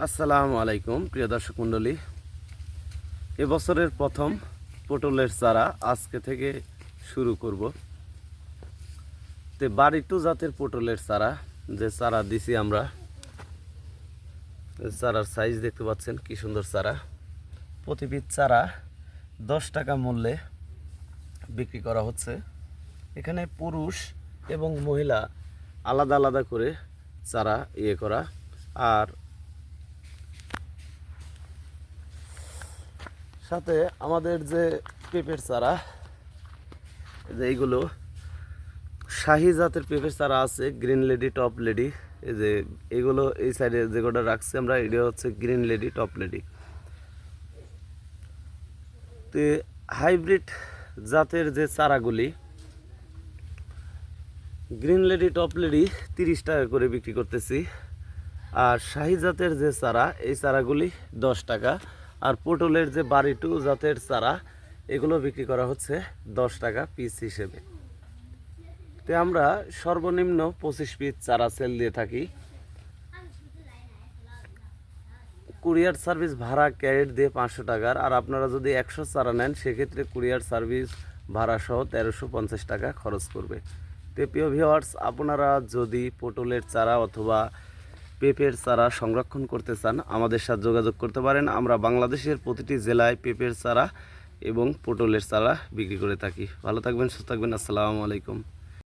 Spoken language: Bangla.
আসসালামু আলাইকুম প্রিয় দর্শক মণ্ডলী। এবছরের প্রথম পটলের চারা আজকে থেকে শুরু করব। তে বাড়িটু জাতের পটলের চারা যে চারা দিছি আমরা, চারার সাইজ দেখতে পাচ্ছেন কি সুন্দর চারা। প্রতি পিস চারা 10 টাকা মূল্যে বিক্রি করা হচ্ছে। এখানে পুরুষ এবং মহিলা আলাদা আলাদা করে চারা করা। আর সাথে আমাদের যে পেঁপের চারা, যে এইগুলো শাহি জাতের পেঁপের চারা আছে, গ্রিন লেডি, টপ লেডি। এই যে এগুলো এই সাইডে যে কটা রাখছি আমরা, এটা হচ্ছে গ্রিন লেডি, টপ লেডি। তো হাইব্রিড জাতের যে চারাগুলি, গ্রিন লেডি, টপ লেডি 30 টাকা করে বিক্রি করতেছি। আর শাহি জাতের যে চারা, এই চারাগুলি 10 টাকা। আর পটলের যে বাড়িটু জাতের চারা, এগুলো বিক্রি করা হচ্ছে 10 টাকা পিস হিসেবে। তো আমরা সর্বনিম্ন 25 পিস চারা সেল দিয়ে থাকি। কুরিয়ার সার্ভিস ভাড়া ক্যারেট দিয়ে 500 টাকার। আর আপনারা যদি 100 চারা নেন, সেক্ষেত্রে কুরিয়ার সার্ভিস ভাড়া সহ 1350 টাকা খরচ পড়বে। তো প্রিয় ভিউয়ার্স, আপনারা যদি পটলের চারা অথবা পেঁপের চারা সংরক্ষণ করতে চান, আমাদের সাথে যোগাযোগ করতে পারেন। আমরা বাংলাদেশের প্রতিটি জেলায় পেঁপের চারা এবং পটলের চারা বিক্রি করে থাকি। ভালো থাকবেন, সুস্থ থাকবেন। আসসালামু আলাইকুম।